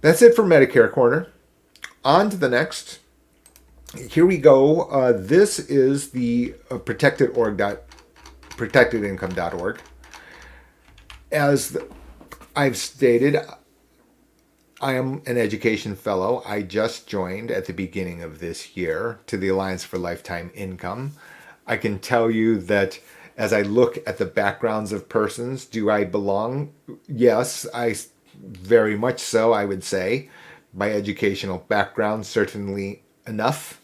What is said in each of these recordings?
that's it for Medicare Corner. On to the next. Here we go. This is the protectedincome.org. As I've stated, I am an education fellow. I just joined at the beginning of this year to the Alliance for Lifetime Income. I can tell you that as I look at the backgrounds of persons, do I belong? Yes, I very much so, I would say. By educational background, certainly enough.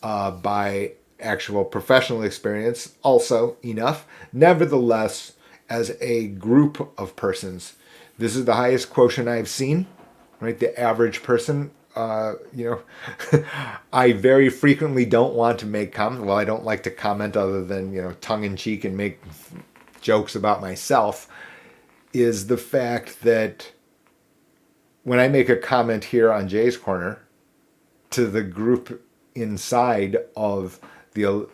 By actual professional experience, also enough. Nevertheless, as a group of persons, this is the highest quotient I've seen, right? The average person, I very frequently don't want to make comments. Well, I don't like to comment other than, tongue in cheek and make jokes about myself, is the fact that when I make a comment here on Jay's Corner to the group inside of the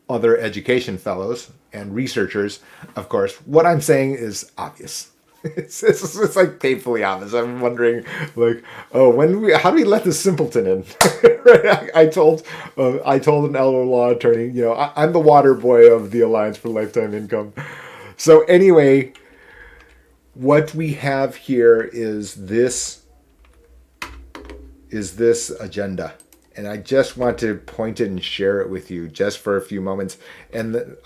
other education fellows and researchers, of course, what I'm saying is obvious. It's like painfully obvious. I'm wondering, like, oh, how do we let the simpleton in? Right? I told an elder law attorney, I'm the water boy of the Alliance for Lifetime Income. So anyway, what we have here is this agenda. And I just want to point it and share it with you just for a few moments. And,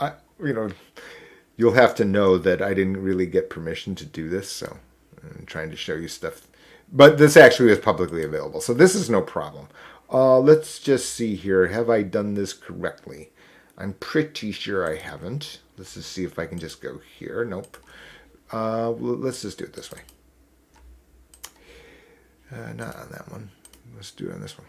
you'll have to know that I didn't really get permission to do this. So I'm trying to show you stuff. But this actually is publicly available. So this is no problem. Let's just see here. Have I done this correctly? I'm pretty sure I haven't. Let's just see if I can just go here. Nope. Let's just do it this way. Not on that one. Let's do it on this one.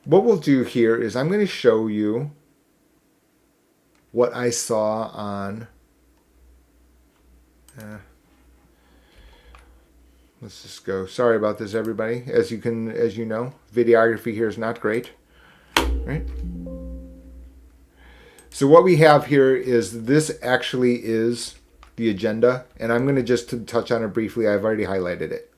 What we'll do here is I'm going to show you what I saw on... let's just go. Sorry about this, everybody. As you know, videography here is not great. Right? So what we have here is this actually is the agenda, and I'm going to just touch on it briefly. I've already highlighted it.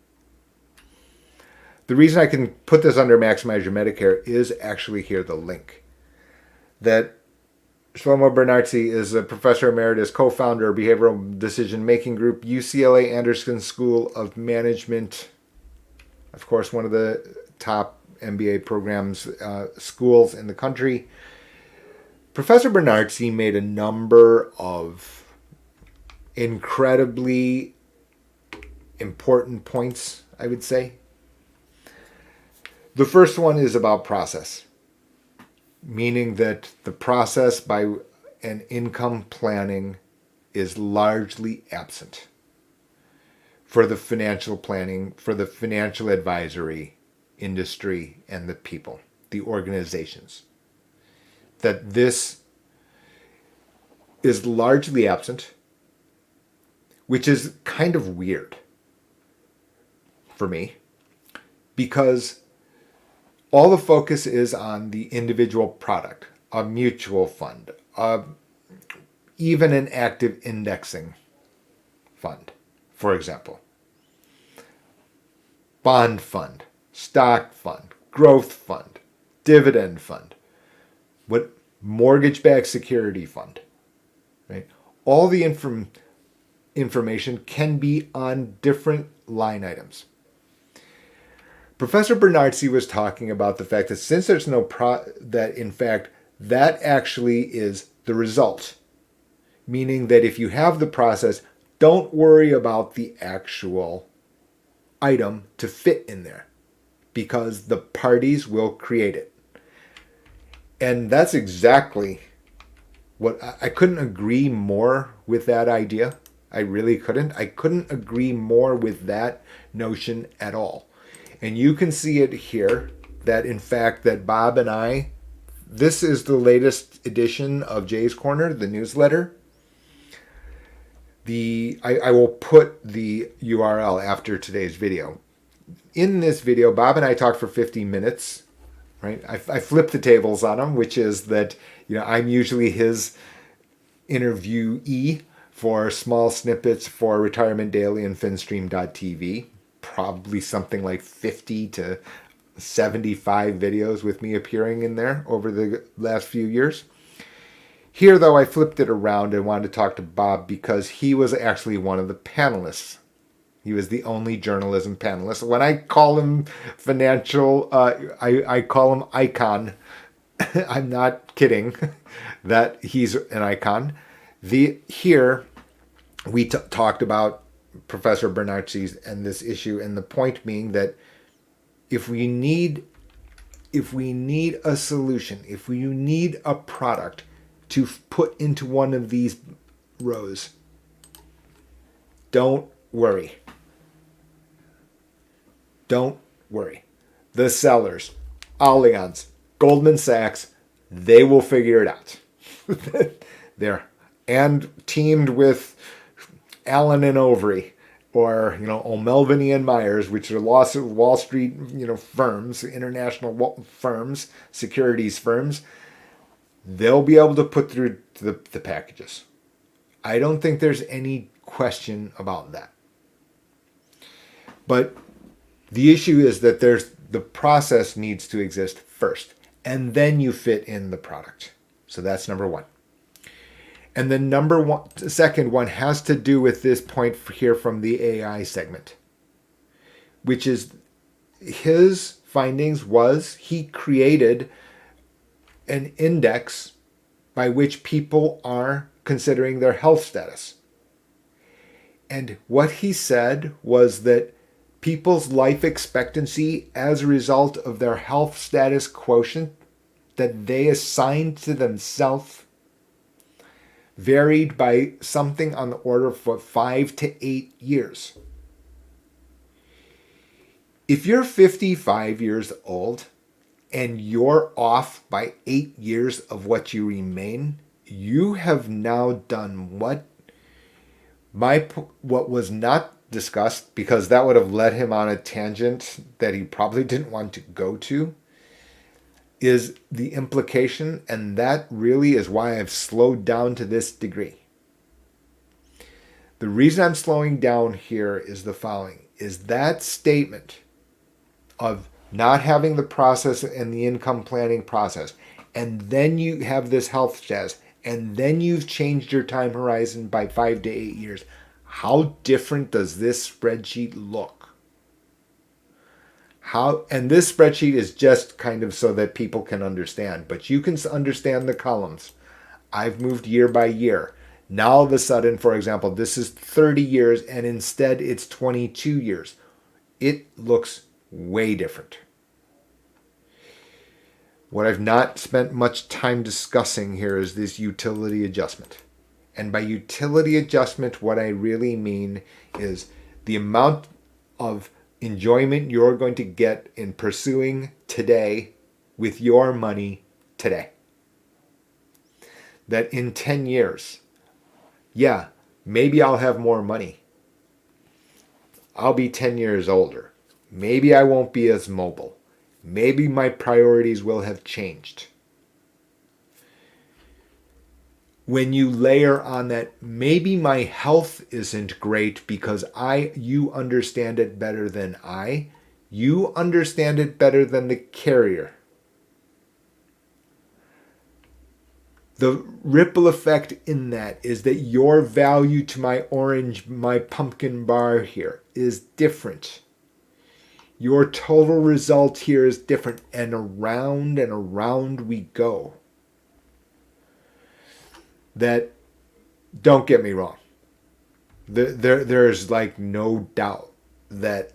The reason I can put this under Maximize Your Medicare is actually here the link. That Shlomo Bernartzi is a professor emeritus, co-founder of Behavioral Decision Making Group, UCLA Anderson School of Management. Of course, one of the top MBA programs, schools in the country. Professor Bernartzi made a number of incredibly important points, I would say. The first one is about process, meaning that the process by an income planning is largely absent for the financial planning, for the financial advisory industry and the people, the organizations. That this is largely absent, which is kind of weird for me, because all the focus is on the individual product, a mutual fund, even an active indexing fund, for example. Bond fund, stock fund, growth fund, dividend fund, mortgage-backed security fund, right? All the information can be on different line items. Professor Bernartzi was talking about the fact that since there's no that in fact that actually is the result, meaning that if you have the process, don't worry about the actual item to fit in there, because the parties will create it. And that's exactly what I couldn't agree more with that idea. I really couldn't. I couldn't agree more with that notion at all. And you can see it here that in fact that Bob and I, this is the edition of Jay's Corner, the newsletter. I will put the URL after today's video. In this video, Bob and I talked for 15 minutes, right? I flipped the tables on him, which is that, I'm usually his interviewee for small snippets for Retirement Daily and Finstream.tv. Probably something like 50 to 75 videos with me appearing in there over the last few years. Here, though, I flipped it around and wanted to talk to Bob because he was actually one of the panelists. He was the only journalism panelist. When I call him financial, I call him icon. I'm not kidding that he's an icon. Here, we talked about Professor Bernacci's and this issue, and the point being that if we need a solution, if we need a product to put into one of these rows, don't worry. Don't worry. The sellers, Allianz, Goldman Sachs, they will figure it out. They're and teamed with Allen and Overy, or O'Melveny and Myers, which are Wall Street firms, international firms, securities firms. They'll be able to put through the packages. I don't think there's any question about that. But the issue is that the process needs to exist first, and then you fit in the product. So that's number one. And the second one has to do with this point here from the AI segment, which is his findings was he created an index by which people are considering their health status. And what he said was that people's life expectancy as a result of their health status quotient that they assigned to themselves varied by something on the order of 5 to 8 years. If you're 55 years old and you're off by 8 years of what you remain, you have now done what was not discussed, because that would have led him on a tangent that he probably didn't want to go to, is the implication, and that really is why I've slowed down to this degree. The reason I'm slowing down here is the following, is that statement of not having the process and the income planning process, and then you have this health status, and then you've changed your time horizon by 5 to 8 years. How different does this spreadsheet look? And this spreadsheet is just kind of so that people can understand, but you can understand the columns. I've moved year by year. Now all of a sudden, for example, this is 30 years and instead it's 22 years. It looks way different. What I've not spent much time discussing here is this utility adjustment. And by utility adjustment, what I really mean is the amount of enjoyment you're going to get in pursuing today with your money today. That in 10 years, yeah, maybe I'll have more money. I'll be 10 years older. Maybe I won't be as mobile. Maybe my priorities will have changed. When you layer on that, maybe my health isn't great because you understand it better than I. You understand it better than the carrier. The ripple effect in that is that your value to my pumpkin bar here is different. Your total result here is different, and around we go. That, don't get me wrong, there's like no doubt that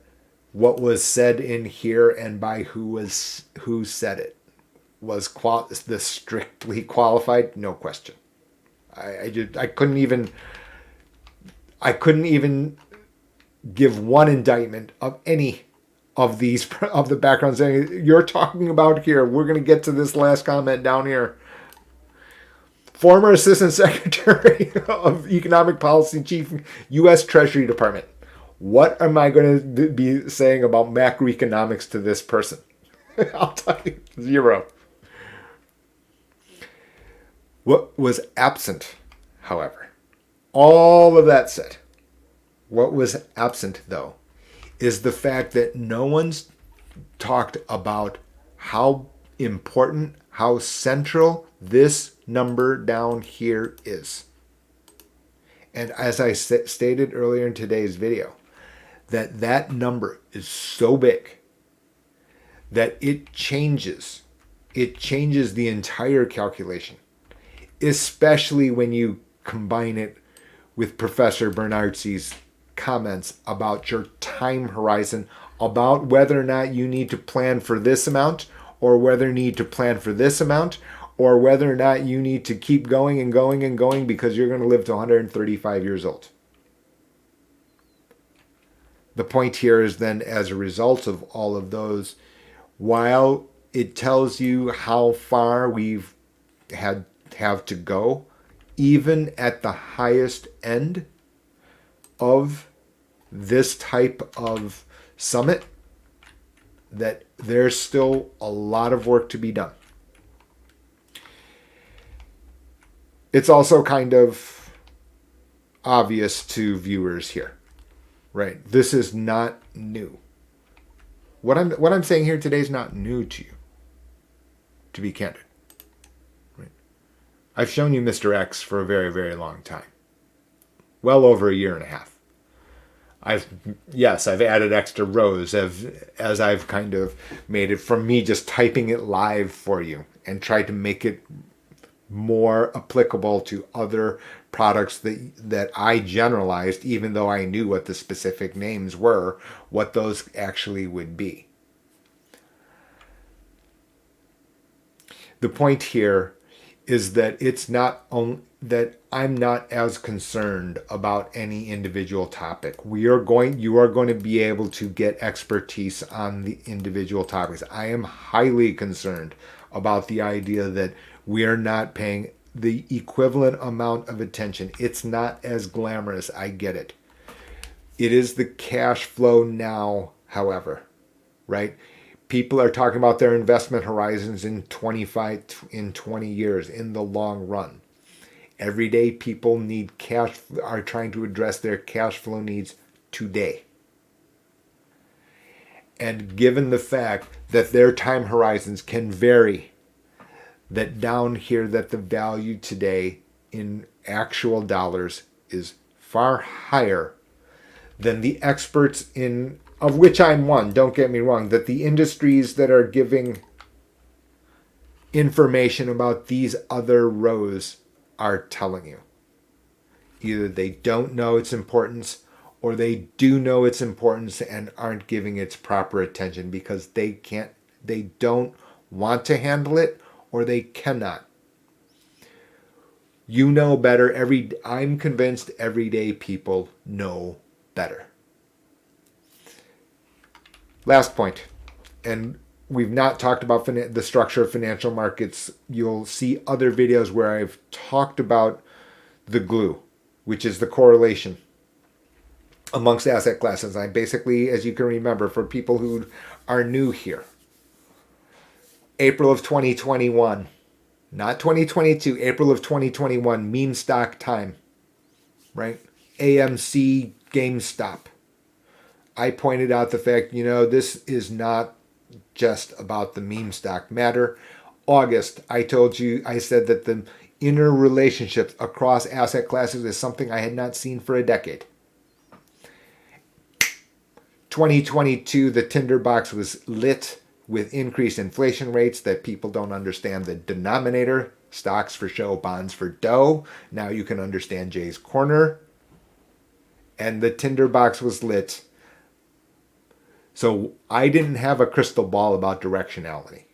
what was said in here and by who said it was the strictly qualified, no question. I couldn't even give one indictment of any of these of the background saying you're talking about here. We're going to get to this last comment down here. Former Assistant Secretary of Economic Policy, Chief, U.S. Treasury Department. What am I going to be saying about macroeconomics to this person? I'll tell you, 0. What was absent, however, All of that said, what was absent, though, is the fact that no one's talked about how important, how central this number down here is. And as I stated earlier in today's video, that number is so big that it changes the entire calculation, especially when you combine it with Professor Bernard's comments about your time horizon, about whether or not you need to plan for this amount, or whether you need to plan for this amount, or whether or not you need to keep going and going and going because you're going to live to 135 years old. The point here is then, as a result of all of those, while it tells you how far we've have to go, even at the highest end of this type of summit, that there's still a lot of work to be done. It's also kind of obvious to viewers here, right? This is not new. What I'm saying here today is not new to you, to be candid. Right? I've shown you Mr. X for a very, very long time. Well over a year and a half. I've added extra rows as I've kind of made it from me just typing it live for you and tried to make it more applicable to other products that I generalized, even though I knew what the specific names were, what those actually would be. The point here is that it's not that I'm not as concerned about any individual topic. You are going to be able to get expertise on the individual topics. I am highly concerned about the idea that we are not paying the equivalent amount of attention. It's not as glamorous. I get it. It is the cash flow now, however, right? People are talking about their investment horizons in 20 years in the long run. Everyday people need are trying to address their cash flow needs today. And given the fact that their time horizons can vary, that down here that the value today in actual dollars is far higher than the experts of which I'm one, don't get me wrong, that the industries that are giving information about these other rows are telling you. Either they don't know its importance, or they do know its importance and aren't giving its proper attention because they don't want to handle it, or they cannot. You know better. I'm convinced everyday people know better. Last point, and we've not talked about the structure of financial markets. You'll see other videos where I've talked about the glue, which is the correlation amongst asset classes. I basically, as you can remember, for people who are new here, April of 2021, not 2022, April of 2021, meme stock time, right? AMC, GameStop. I pointed out the fact, this is not just about the meme stock matter. August, I said that the inner relationships across asset classes is something I had not seen for a decade. 2022, the tinderbox was lit with increased inflation rates that people don't understand the denominator. Stocks for show, bonds for dough. Now you can understand Jay's corner. And the tinderbox was lit. So I didn't have a crystal ball about directionality.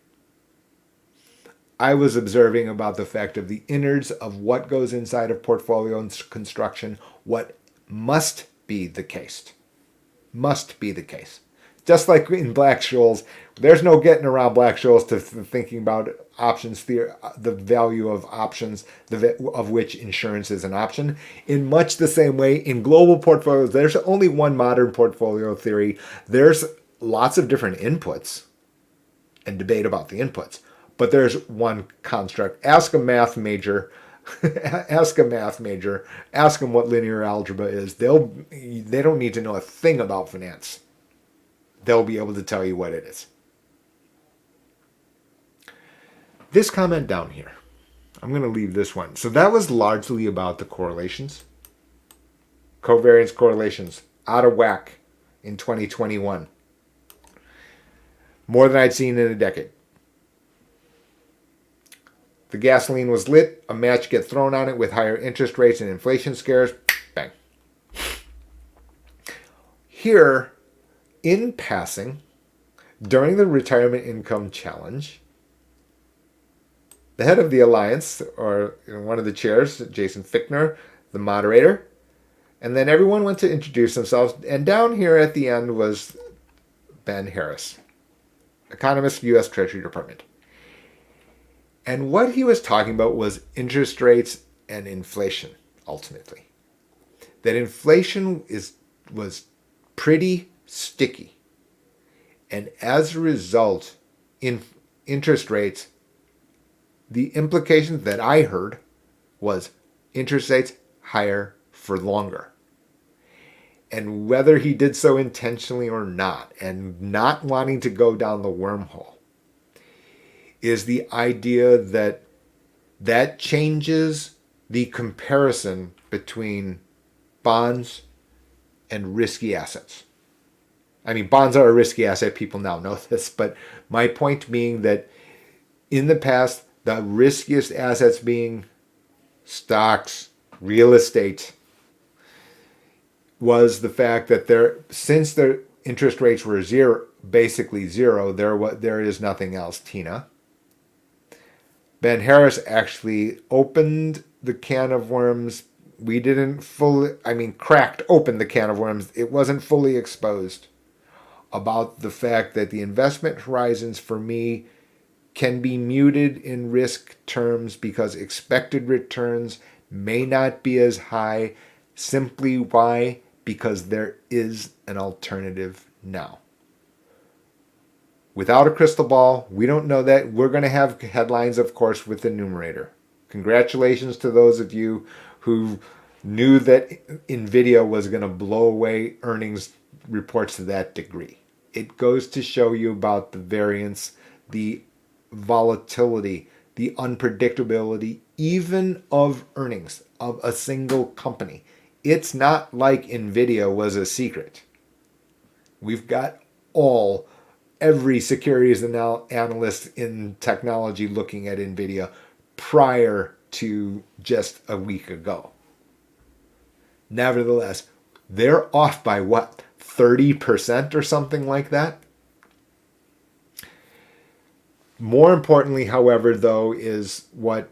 I was observing about the fact of the innards of what goes inside of portfolio construction, what must be the case. Must be the case. Just like in Black-Scholes, there's no getting around Black-Scholes to thinking about options theory, the value of options, of which insurance is an option. In much the same way, in global portfolios, there's only one modern portfolio theory. There's lots of different inputs and debate about the inputs, but there's one construct. Ask a math major Ask a math major. Ask them what linear algebra is. They don't need to know a thing about finance. They'll be able to tell you what it is. This comment down here, I'm going to leave this one. So that was largely about the correlations. Covariance correlations, out of whack in 2021. More than I'd seen in a decade. The gasoline was lit, a match get thrown on it with higher interest rates and inflation scares, bang. Here, in passing, during the Retirement Income Challenge, the head of the alliance, or one of the chairs, Jason Fichtner, the moderator, and then everyone went to introduce themselves, and down here at the end was Ben Harris, economist, U.S. Treasury Department. And what he was talking about was interest rates and inflation, ultimately. That inflation was pretty sticky. And as a result, in interest rates, the implication that I heard was interest rates higher for longer. And whether he did so intentionally or not, and not wanting to go down the wormhole, is the idea that that changes the comparison between bonds and risky assets. I mean, bonds are a risky asset. People now know this. But my point being that in the past, the riskiest assets being stocks, real estate, was the fact that since their interest rates were basically zero, there is nothing else, Tina. Ben Harris actually opened the can of worms. We didn't cracked open the can of worms. It wasn't fully exposed about the fact that the investment horizons for me can be muted in risk terms because expected returns may not be as high. Simply why? Because there is an alternative now. Without a crystal ball, we don't know that. We're going to have headlines, of course, with the numerator. Congratulations to those of you who knew that NVIDIA was going to blow away earnings reports to that degree. It goes to show you about the variance, the volatility, the unpredictability, even of earnings of a single company. It's not like NVIDIA was a secret. We've got every securities analyst in technology looking at NVIDIA prior to just a week ago. Nevertheless, they're off by what, 30% or something like that? More importantly, however, though, is what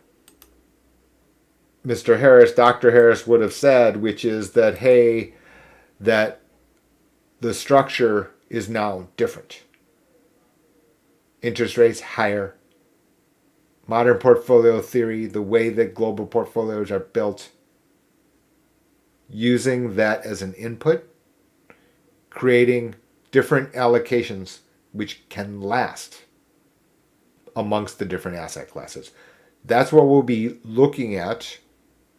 Mr. Harris, Dr. Harris would have said, which is that, hey, that the structure is now different. Interest rates higher. Modern portfolio theory, the way that global portfolios are built, using that as an input, creating different allocations which can last amongst the different asset classes. That's what we'll be looking at.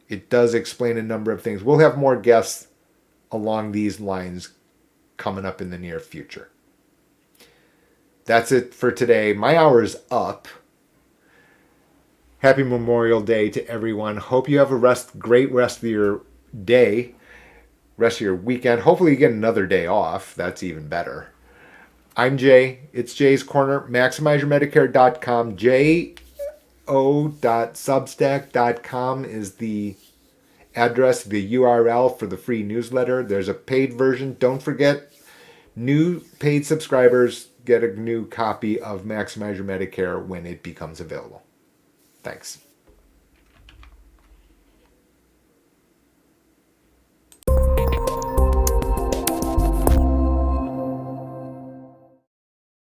It does explain a number of things. We'll have more guests along these lines coming up in the near future. That's it for today. My hour is up. Happy Memorial Day to everyone. Hope you have a great rest of your day, rest of your weekend. Hopefully you get another day off. That's even better. I'm Jay. It's Jay's Corner. MaximizeYourMedicare.com. jo.substack.com is the address, the URL for the free newsletter. There's a paid version. Don't forget, new paid subscribers get a new copy of Maximize Your Medicare when it becomes available. Thanks.